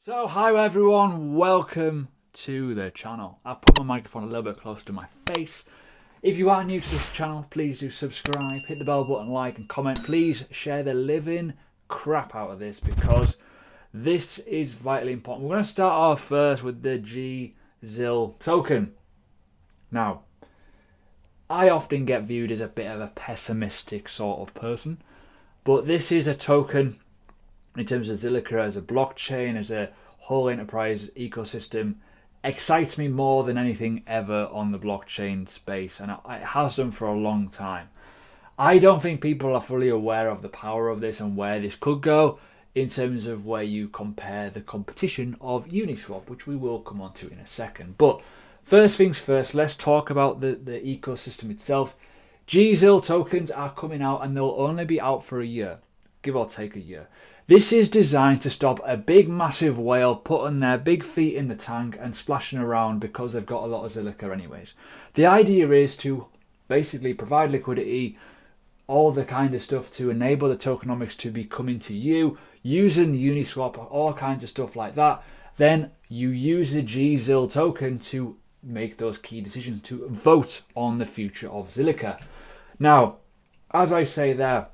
So hi everyone, welcome to the channel. I'll put my microphone a little bit closer to my face. If you are new to this channel, please do subscribe, hit the bell button, like and comment. Please share the living crap out of this because this is vitally important. We're going to start off first with the GZIL token. Now, I often get viewed as a bit of a pessimistic sort of person, but this is a token in terms of Zilliqa as a blockchain, as a whole enterprise ecosystem, excites me more than anything ever on the blockchain space, and it has done for a long time. I don't think people are fully aware of the power of this and where this could go in terms of where you compare the competition of Uniswap, which we will come on to in a second. But first things first, let's talk about the ecosystem itself. GZIL tokens are coming out and they'll only be out for a year, give or take a year. This is designed to stop a big massive whale putting their big feet in the tank and splashing around because they've got a lot of Zilliqa anyways. The idea is to basically provide liquidity, all the kind of stuff to enable the tokenomics to be coming to you, using Uniswap, all kinds of stuff like that. Then you use the GZIL token to make those key decisions, to vote on the future of Zilliqa. Now, as I say there,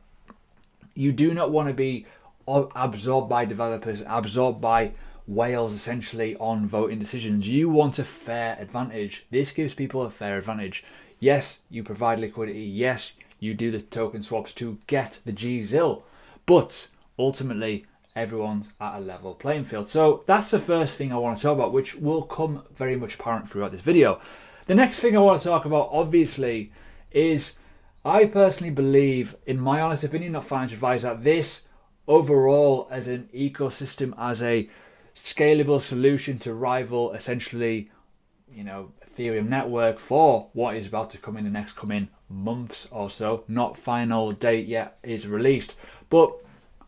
you do not want to be absorbed by developers, absorbed by whales essentially on voting decisions. You want a fair advantage. This gives people a fair advantage. Yes, you provide liquidity. Yes, you do the token swaps to get the GZIL, but ultimately everyone's at a level playing field. So that's the first thing I want to talk about, which will come very much apparent throughout this video. The next thing I want to talk about, obviously, is I personally believe, in my honest opinion, not financial advice, that this overall as an ecosystem, as a scalable solution to rival essentially, Ethereum network for what is about to come in the next coming months or so. Not final date yet is released, but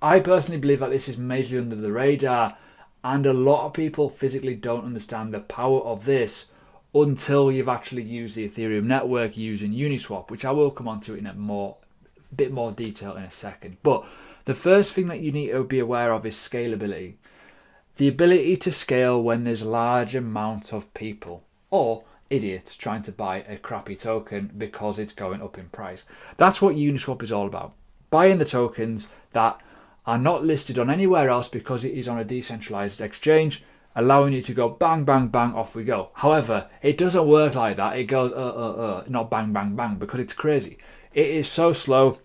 I personally believe that this is majorly under the radar, and a lot of people physically don't understand the power of this until you've actually used the Ethereum network using Uniswap, which I will come on to in a bit more detail in a second. But the first thing that you need to be aware of is scalability. The ability to scale when there's a large amount of people or idiots trying to buy a crappy token because it's going up in price. That's what Uniswap is all about. Buying the tokens that are not listed on anywhere else because it is on a decentralized exchange, allowing you to go bang, bang, bang, off we go. However, it doesn't work like that. It goes, not bang, bang, bang, because it's crazy. It is so slow.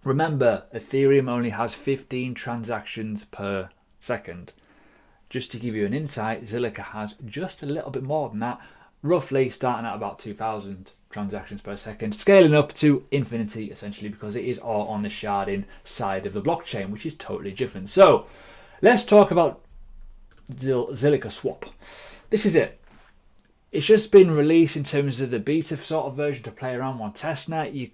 Remember, Ethereum only has 15 transactions per second. Just to give you an insight, Zilliqa has just a little bit more than that, roughly starting at about 2,000 transactions per second, scaling up to infinity essentially because it is all on the sharding side of the blockchain, which is totally different. So let's talk about Zilliqa Swap. This is it. It's just been released in terms of the beta sort of version to play around on testnet. You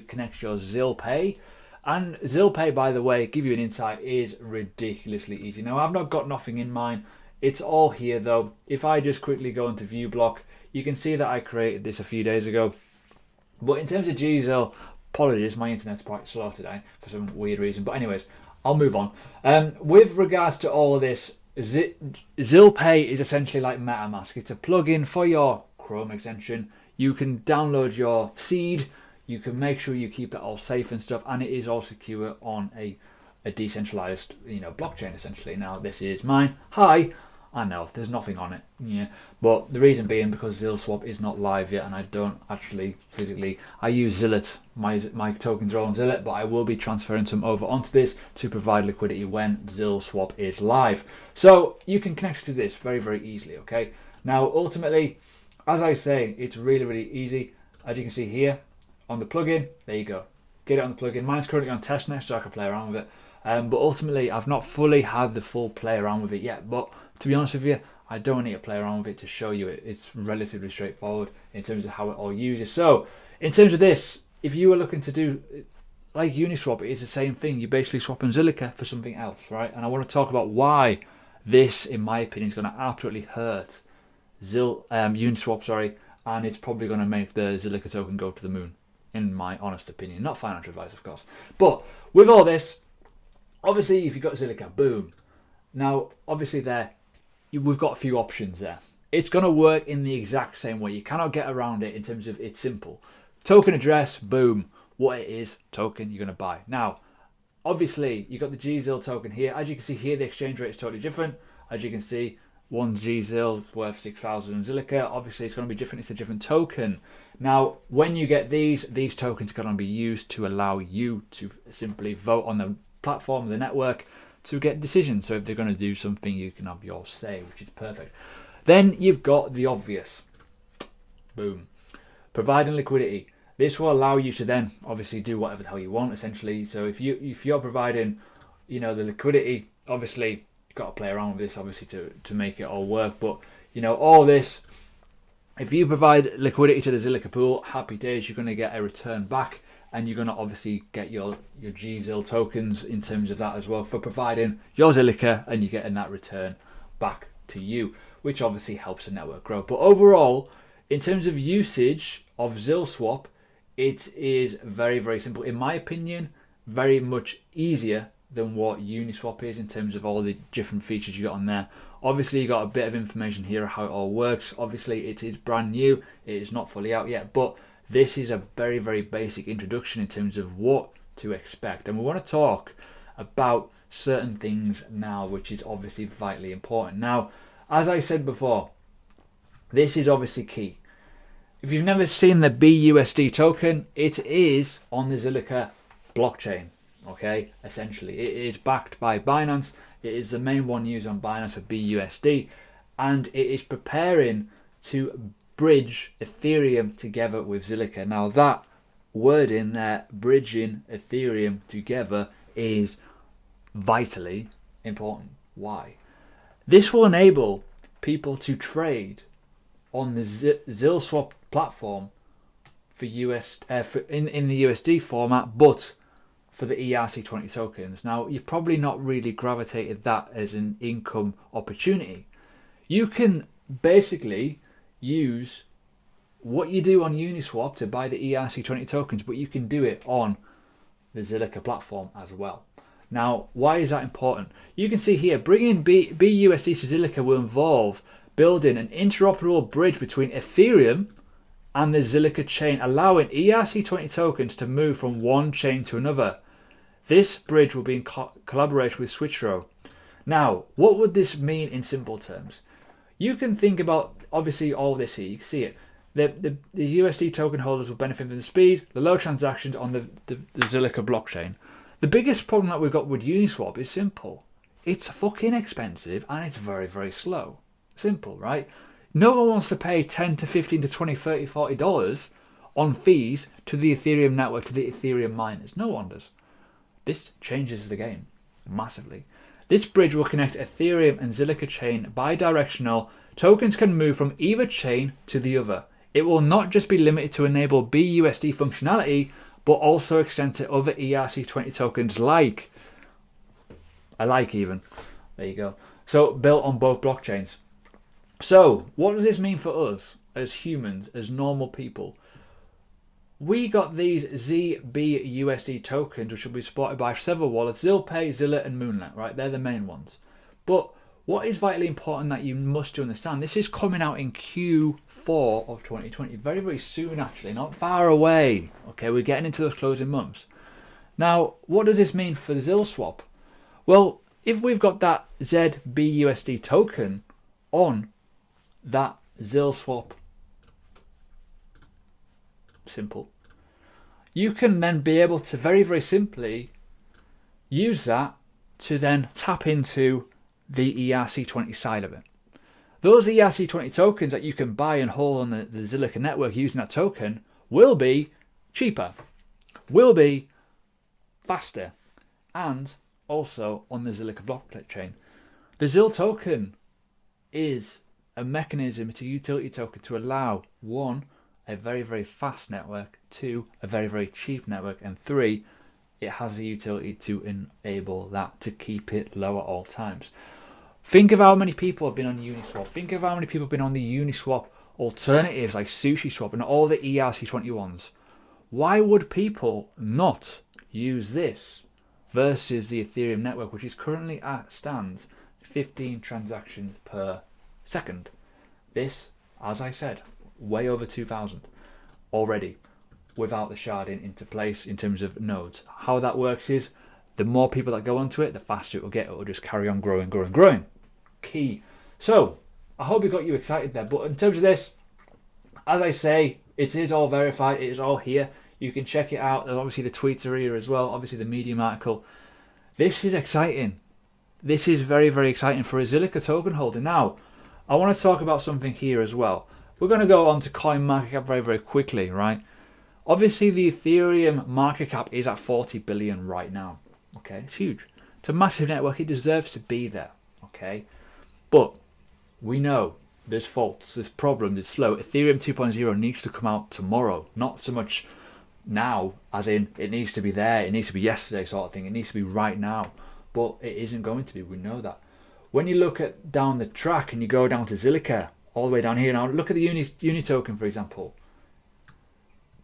connect your ZilPay, and ZilPay, by the way, give you an insight, is ridiculously easy. Now I've not got nothing in mind. It's all here though. If I just quickly go into view block, you can see that I created this a few days ago. But in terms of GZIL, apologies, my internet's quite slow today for some weird reason. But anyways, I'll move on. With regards to all of this, ZilPay is essentially like MetaMask. It's a plugin for your Chrome extension. You can download your seed. You can make sure you keep that all safe and stuff, and it is all secure on a decentralized, blockchain essentially. Now this is mine. Hi. I know there's nothing on it, but the reason being because Zilswap is not live yet, and I don't actually physically. I use Zillit. My tokens are all on Zillit, but I will be transferring some over onto this to provide liquidity when Zilswap is live. So you can connect to this very, very easily. Okay. Now ultimately, as I say, it's really, really easy. As you can see here on the plugin, there you go. Get it on the plugin. Mine's currently on testnet, so I can play around with it. But ultimately, I've not fully had the full play around with it yet. But to be honest with you, I don't need to play around with it to show you it. It's relatively straightforward in terms of how it all uses. So in terms of this, if you were looking to do like Uniswap, it is the same thing. You're basically swapping Zilliqa for something else, right? And I want to talk about why this, in my opinion, is going to absolutely hurt Uniswap, and it's probably going to make the Zilliqa token go to the moon, in my honest opinion. Not financial advice, of course. But with all this, obviously, if you've got Zilliqa, boom. Now, obviously, we've got a few options there. It's going to work in the exact same way. You cannot get around it in terms of it's simple. Token address, boom. What it is, token you're going to buy. Now, obviously, you've got the GZIL token here. As you can see here, the exchange rate is totally different. As you can see, one GZIL is worth 6,000 Zilliqa. Obviously, it's going to be different. It's a different token. Now, when you get these tokens are going to be used to allow you to simply vote on the platform, the network, to get decisions. So if they're going to do something, you can have your say, which is perfect. Then you've got the obvious. Boom. Providing liquidity. This will allow you to then obviously do whatever the hell you want, essentially. So if you're providing, the liquidity, obviously you've got to play around with this, obviously, to make it all work. But all this, if you provide liquidity to the Zilliqa pool, happy days, you're going to get a return back, and you're going to obviously get your GZIL tokens in terms of that as well for providing your Zilliqa, and you're getting that return back to you, which obviously helps the network grow. But overall, in terms of usage of Zilswap, it is very, very simple. In my opinion, very much easier than what Uniswap is in terms of all the different features you got on there. Obviously, you got a bit of information here how it all works. Obviously, it is brand new. It is not fully out yet, but this is a very, very basic introduction in terms of what to expect. And we want to talk about certain things now, which is obviously vitally important. Now, as I said before, this is obviously key. If you've never seen the BUSD token, it is on the Zilliqa blockchain, okay? Essentially, it is backed by Binance. It is the main one used on Binance for BUSD, and it is preparing to bridge Ethereum together with Zilliqa. Now, that word in there, bridging Ethereum together, is vitally important. Why? This will enable people to trade on the Zilswap platform for in the USD format, but for the ERC20 tokens. Now, you've probably not really gravitated that as an income opportunity. You can basically use what you do on Uniswap to buy the ERC20 tokens, but you can do it on the Zilliqa platform as well. Now, why is that important? You can see here, bringing BUSD to Zilliqa will involve building an interoperable bridge between Ethereum and the Zilliqa chain, allowing ERC20 tokens to move from one chain to another. This bridge will be in collaboration with Switchro. Now, what would this mean in simple terms? You can think about, obviously, all this here. You can see it. The USD token holders will benefit from the speed, the low transactions on the Zilliqa blockchain. The biggest problem that we've got with Uniswap is simple. It's fucking expensive and it's very, very slow. Simple, right? No one wants to pay 10 to 15 to 20, 30, $40 on fees to the Ethereum network, to the Ethereum miners. No one does. This changes the game massively. This bridge will connect Ethereum and Zilliqa chain bi-directional. Tokens can move from either chain to the other. It will not just be limited to enable BUSD functionality, but also extend to other ERC20 tokens like even. There you go. So built on both blockchains. So what does this mean for us as humans, as normal people? We got these ZBUSD tokens, which will be supported by several wallets: ZilPay, Zilla, and Moonlet, right? They're the main ones. But what is vitally important that you must understand, this is coming out in Q4 of 2020, very, very soon actually, not far away. Okay, we're getting into those closing months. Now, what does this mean for Zilswap? Well, if we've got that ZBUSD token on that Zilswap, simple, you can then be able to very, very simply use that to then tap into the ERC20 side of it. Those ERC20 tokens that you can buy and hold on the Zilliqa network using that token will be cheaper, will be faster, and also on the Zilliqa blockchain. The Zil token is a mechanism, it's a utility token to allow, one, a very, very fast network, two, a very, very cheap network, and three, it has a utility to enable that, to keep it low at all times. Think of how many people have been on Uniswap. Think of how many people have been on the Uniswap alternatives like SushiSwap and all the ERC21s, why would people not use this versus the Ethereum network, which is currently stands 15 transactions per second? This, as I said, way over 2,000 already without the sharding into place in terms of nodes. How that works is the more people that go onto it, the faster it will get. It will just carry on growing. Key. So I hope it got you excited there. But in terms of this, as I say, it is all verified. It is all here. You can check it out. There's obviously the tweets are here as well. Obviously the Medium article. This is exciting. This is very, very exciting for a Zilliqa token holder. Now, I want to talk about something here as well. We're going to go on to CoinMarketCap very, very quickly, right? Obviously, the Ethereum market cap is at 40 billion right now. Okay, it's huge. It's a massive network. It deserves to be there. Okay, but we know there's faults, there's problems, it's slow. Ethereum 2.0 needs to come out tomorrow, not so much now, as in it needs to be there, it needs to be yesterday sort of thing. It needs to be right now, but it isn't going to be. We know that. When you look at down the track and you go down to Zilliqa, all the way down here now, look at the Uni token, for example.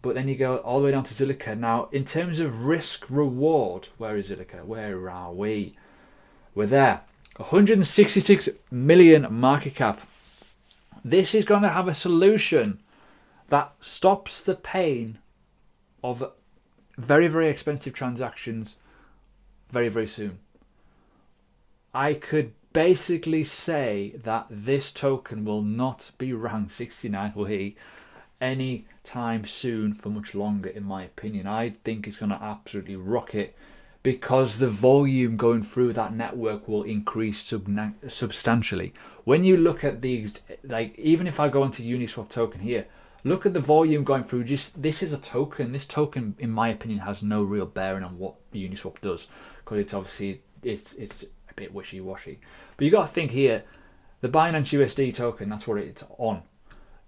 But then you go all the way down to Zilliqa. Now, in terms of risk reward, where is Zilliqa? Where are we? We're there. 166 million market cap. This is going to have a solution that stops the pain of very, very expensive transactions very, very soon. I could basically say that this token will not be ranked 69 any time soon for much longer, in my opinion. I think it's going to absolutely rocket because the volume going through that network will increase substantially. When you look at these, like even if I go into Uniswap token here, look at the volume going through. Just this is a token. This token, in my opinion, has no real bearing on what Uniswap does because it's obviously it's a bit wishy-washy. But you got to think here, the Binance USD token, that's what it's on.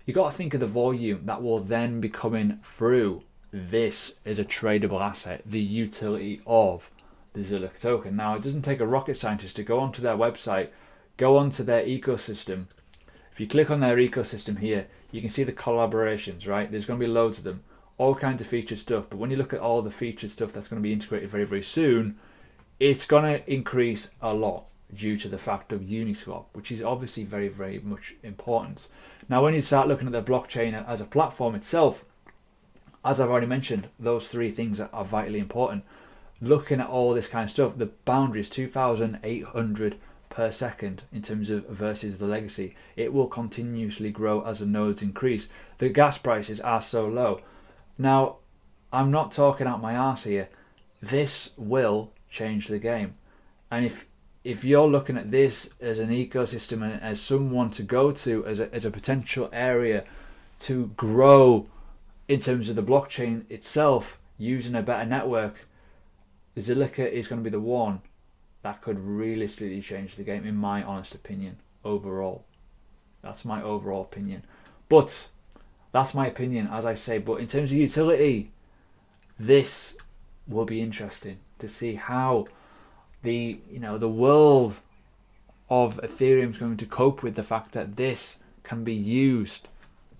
You got to think of the volume that will then be coming through this as a tradable asset, the utility of the Zilliqa token. Now, it doesn't take a rocket scientist to go onto their website, go onto their ecosystem. If you click on their ecosystem here, you can see the collaborations, right? There's going to be loads of them, all kinds of featured stuff. But when you look at all the featured stuff that's going to be integrated very, very soon, it's going to increase a lot due to the fact of Uniswap, which is obviously very, very much important. Now, when you start looking at the blockchain as a platform itself, as I've already mentioned, those three things are vitally important. Looking at all this kind of stuff, the boundary is 2,800 per second in terms of versus the legacy. It will continuously grow as the nodes increase. The gas prices are so low. Now, I'm not talking out my arse here. This will change the game. And if you're looking at this as an ecosystem and as someone to go to as a potential area to grow in terms of the blockchain itself using a better network, Zilliqa is going to be the one that could realistically change the game, in my honest opinion, overall. That's my overall opinion. But that's my opinion, as I say. But in terms of utility, this will be interesting to see how the world of Ethereum is going to cope with the fact that this can be used,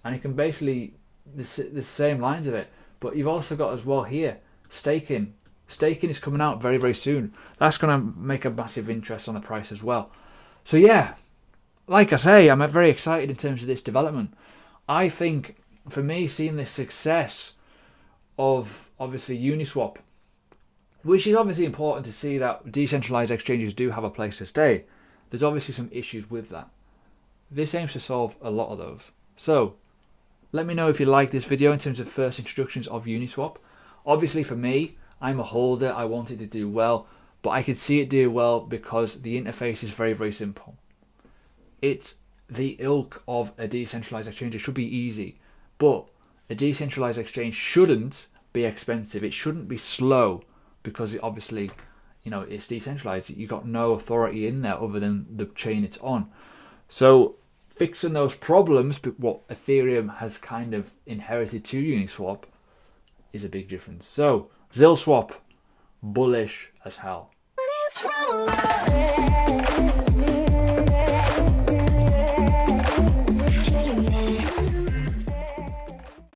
and it can basically the same lines of it. But you've also got as well here staking. Staking is coming out very, very soon. That's going to make a massive interest on the price as well. So yeah, like I say, I'm very excited in terms of this development. I think for me, seeing the success of obviously Uniswap, which is obviously important to see that decentralized exchanges do have a place to stay. There's obviously some issues with that. This aims to solve a lot of those. So let me know if you like this video in terms of first introductions of Uniswap. Obviously for me, I'm a holder. I want it to do well, but I can see it do well because the interface is very, very simple. It's the ilk of a decentralized exchange. It should be easy, but a decentralized exchange shouldn't be expensive. It shouldn't be slow because it obviously, it's decentralized. You got no authority in there other than the chain it's on. So fixing those problems, what Ethereum has kind of inherited to Uniswap, is a big difference. So Zilswap, bullish as hell.